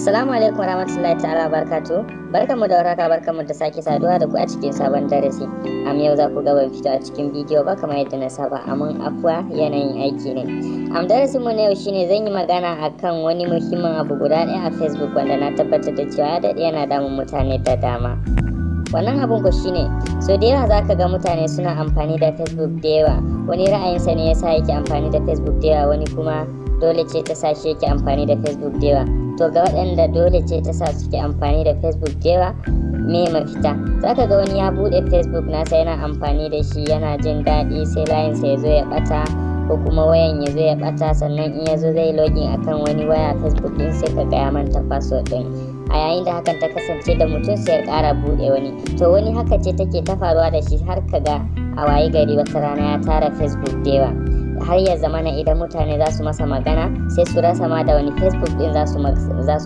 Assalamu alaikum warahmatullahi ta'ala barakatuh. Barkanmu da warhaka, barkanmu da sake saduwa da ku a cikin sabon darasi. Yau za ku ga ban fito a cikin bidiyo ba kamar yadda na saba, amma afwa yanayin aiki ne. Darasin mu na yau shine zan yi magana akan wani muhimmin abu guda ɗaya a Facebook wanda na tabbatar da cewa ya daɗe yana damun mutane da dama. Wannan abun ko shine so da yawa zaka ga mutane suna amfani da Facebook da yawa. Wani ra'ayinsa ne yasa yake amfani da Facebook da yawa, wani kuma dole ce ta sa shi yake amfani da Facebook da yawa. To ga waɗanda dole ce ta sa suke amfani da Facebook da yawa, me mafita? Zaka ga wani ya buɗe Facebook nasa yana amfani da shi yana jin daɗi, sai layinsa ya zo ya ɓata ko kuma wayan ya zo ya ɓata, sannan in ya zo zai login akan wani waya Facebook ɗin sai ka ga ya manta password ɗin. A yayin da hakan ta kasance da mutum sai ya ƙara buɗe wani. To wani haka ce take ta faruwa da shi har ka ga a wayi gari wata rana ya tara Facebook da yawa. Har ya zamana idan mutane za su masa magana sai su rasa ma da wani Facebook din za su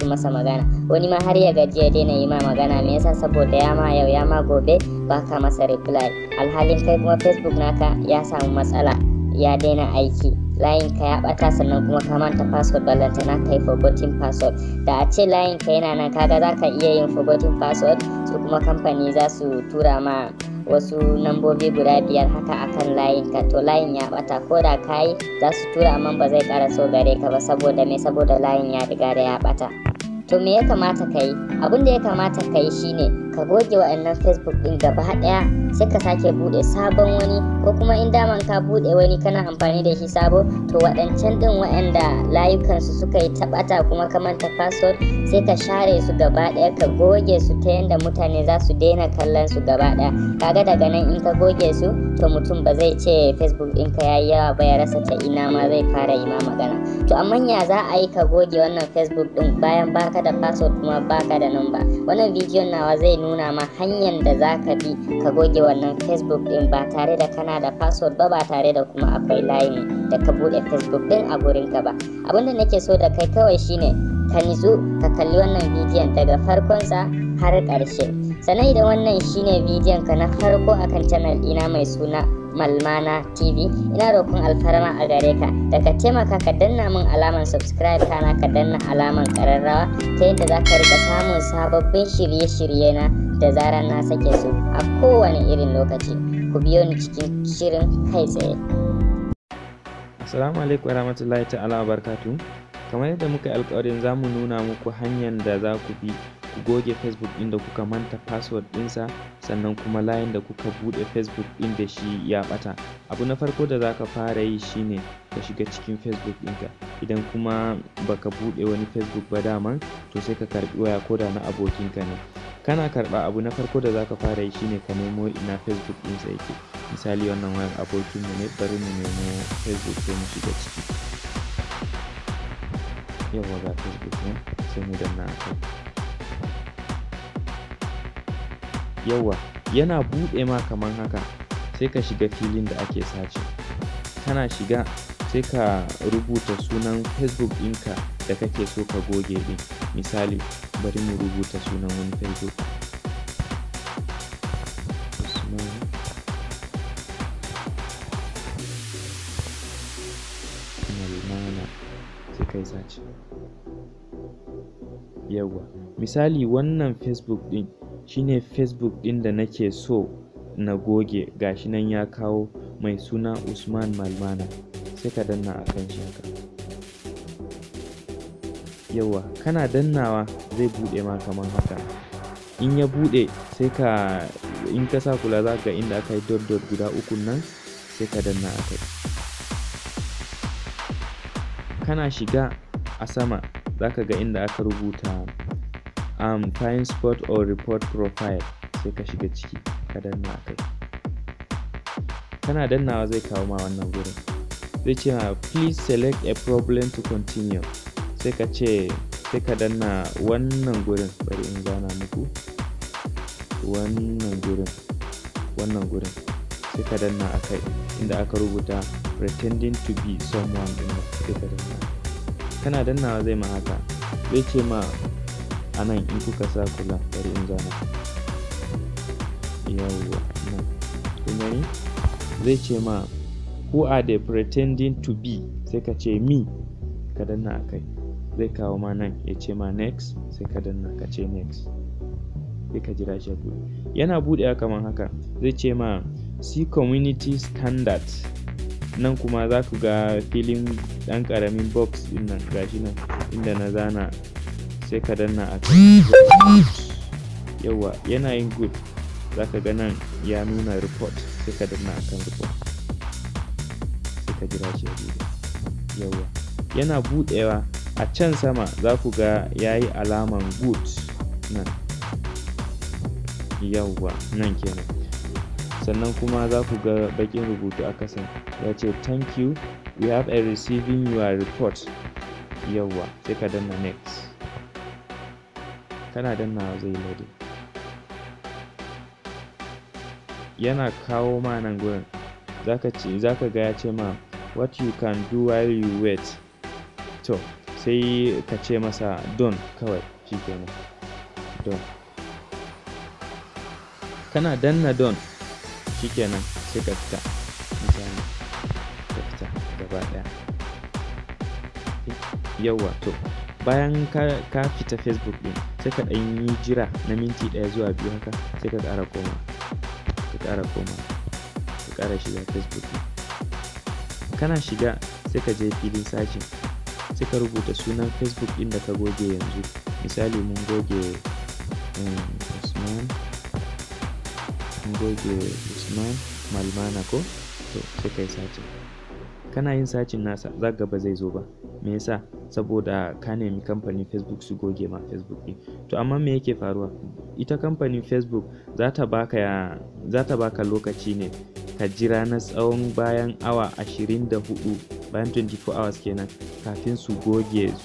masa magana. Wani ma har ya gaji ya daina yi ma magana, me yasa? Saboda ya ma yau ya ma gobe baka masa reply, alhalin kai kuma Facebook naka ya samu matsala, ya daina aiki, layin ka ya bata, sannan kuma ka manta password, ballantana kai forgotten password. Da a ce layin ka yana nan kaga zaka iya yin forgotten password, su kuma kamfani za su tura ma wasu nambobi guda 5 haka akan layin ka, to layin ya bata, ko da kayi za su tura amma ba zai ƙara so gare ka ba. Saboda me? Saboda layin ya riga da ya bata. To me ya kamata ka yi? Abin da ya kamata ka yi shine ka goge wa'annan Facebook din gaba ɗaya, sai ka sake bude sabon wani, ko kuma in daman ka bude wani kana amfani da shi sabo, to waɗancan din wa'anda layukansu suka yi taɓata kuma ka manta password, sai ka share su gaba ɗaya, ka goge su ta yanda mutane za su daina kallon su gaba ɗaya. Kaga daga nan in ka goge su, to mutum ba zai ce Facebook ɗinka ya yi yawa ba, ya rasa ta ina ma zai fara yi ma magana. To amma ya za a yi ka goge wannan Facebook ɗin bayan baka da password kuma baka da number? Wannan bidiyon nawa zai nuna ma hanyar da za ka bi ka goge wannan Facebook ɗin ba tare da kana da password ba tare da kuma akwai layin da ka buɗe Facebook ɗin a gurinka ba. Abinda nake so da kai kawai shine ka nitsu ka kalli wannan bidiyon daga farkonsa har ƙarshe. Sannan idan wannan shine bidiyon ka na farko akan channel ɗina mai suna Malmana TV, ina roƙon alfarma a gare ka da ka taimaka ka danna min alaman subscribe, kana ka danna alaman ƙararrawa ta yadda za ka rika samun sababbin shirye-shirye na da zarar na sake su a kowane irin lokaci. Ku biyo ni cikin shirin kai tsaye. Assalamu alaikum warahmatullahi ta'ala wabarakatuh. Kamar yadda muka yi alƙawarin za mu nuna muku hanyar da za ku bi ku goge Facebook ɗin da kuka manta password ɗinsa, sannan kuma layin da kuka buɗe Facebook ɗin da shi ya ɓata. Abu na farko da za ka fara yi shine ka shiga cikin Facebook ɗinka. Idan kuma baka buɗe wani Facebook ba daman, to sai ka karɓi waya ko da na abokinka ne. Kana karɓa, abu na farko da za ka fara yi shine ka nemo ina Facebook ɗinsa yake. Misali wannan wayan abokinmu ne, bari mu nemo Facebook sai mu shiga ciki. Yawwa ga Facebook ne, sai mu danna a kai. Yawwa yana buɗe ma kaman haka, sai ka shiga filin da ake sace. Kana shiga sai ka rubuta sunan Facebook ɗinka da kake so ka goge ɗin. Misali bari mu rubuta sunan wani Facebook. Malmana, sai kai sace. Yawwa misali wannan Facebook ɗin shine Facebook ɗin da nake so na goge, gashi nan ya kawo mai suna Usman Malmana, sai ka danna a kan shi haka. Yawwa kana dannawa zai buɗe ma kaman haka. In ya buɗe sai ka, in ka sa kula za ka ga inda aka yi dot guda 3 nan, sai ka danna a kai. Kana shiga a sama za ka ga inda aka rubuta find spot or report profile, sai ka shiga ciki ka danna a kai. Kana dannawa zai kawo ma wannan gurin, zai ce ma please select a problem to continue, sai ka ce, sai ka danna wannan gurin. Bari in zana muku wannan gurin, sai ka danna a kai inda aka rubuta pretending to be someone din, sai ka danna. Kana dannawa zai ma haka, zai ce ma anan in kuka sa kula, bari in zana. Yawwa nan kun gani, zai ce ma who are they pretending to be, sai ka ce me, ka danna a kai. zai kawo ma nan ya ce ma next, sai ka danna ka ce next, sai ka jira shi ya buɗe. Yana buɗewa kamar haka, zai ce ma see community standard, nan kuma za ku ga filin ɗan ƙaramin box ɗin nan gashi nan inda na zana, sai ka danna a kan yawa yana yin good, za ka ga nan ya nuna report, sai ka danna a kan report, sai ka jira shi ya buɗe. Yawa yana buɗewa, a can sama za ku ga ya yi alaman good nan, yawa nan kenan. Sannan kuma za ku ga bakin rubutu a kasan ya ce thank you, we have a receiving your report. Yawa sai ka danna next, kana dannawa zai loading. Yana kawo ma nan gurin za ka ga ya ce ma what you can do while you wait. To sai ka ce masa done kawai, shikenan done. Kana danna done shikenan sai ka fita, misali ka fita gaba daya. Yawa to bayan ka fita Facebook din, sai ka ɗan yi jira na minti 1 zuwa 2 haka, sai ka ƙara koma, ka ƙara shiga Facebook din. Kana shiga sai ka je filin sacin, sai ka rubuta sunan Facebook din da ka goge yanzu. Misali mun goge Usman Malmana ko, to sai kai sacin. Kana yin sacin nasa za ka ba zai zo ba, me yasa? Saboda ka nemi kamfanin Facebook su goge ma Facebook din. To amma me yake faruwa? Ita kamfanin Facebook za ta baka lokaci ne ka jira na tsawon bayan awa 24, bayan 24 hours kenan, kafin su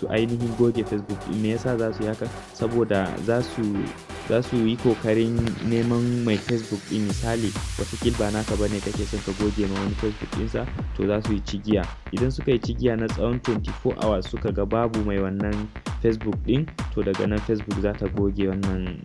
ainihin goge Facebook. Me yasa za su yi haka? Saboda za su yi kokarin neman mai Facebook din, misali watakil ba naka bane kake son ka goge ma wani Facebook ɗinsa, to za su yi cigiya. Idan suka yi cigiya na tsawon 24 hours suka ga babu mai wannan Facebook din, to daga nan Facebook za ta goge wannan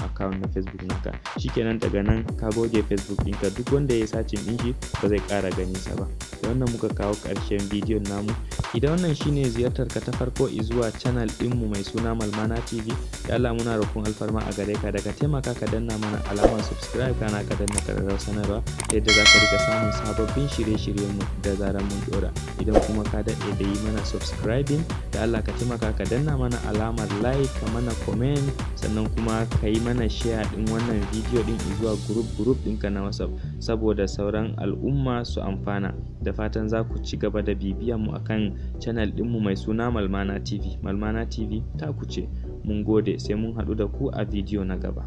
account na Facebook naka. Shikenan daga nan ka goge Facebook ɗinka, duk wanda ya sacin din shi ba zai ƙara ganin sa ba. Da wannan muka kawo ƙarshen bidiyon namu. Idan wannan shine ziyartar ka ta farko zuwa channel ɗinmu mai suna Malmana TV, da Allah muna roƙon alfarma a gare ka da ka taimaka ka danna mana alamar subscribe, kana ka danna ƙararrawar sanarwa ta yadda za ka riga samun sababbin shirye-shiryenmu da zarar mun ɗora. Idan kuma ka daɗe da yi mana subscribing, da Allah ka taimaka ka danna mana alamar like, ka mana comment, sannan kuma ka yi mana share ɗin wannan bidiyo ɗin zuwa group ɗinka na WhatsApp, saboda sauran al'umma su amfana. Da fatan za ku ci gaba da bibiyan mu akan channel ɗinmu mai suna Malmana TV. Malmana TV ta ku ce. Mun gode, sai mun haɗu da ku a bidiyo na gaba.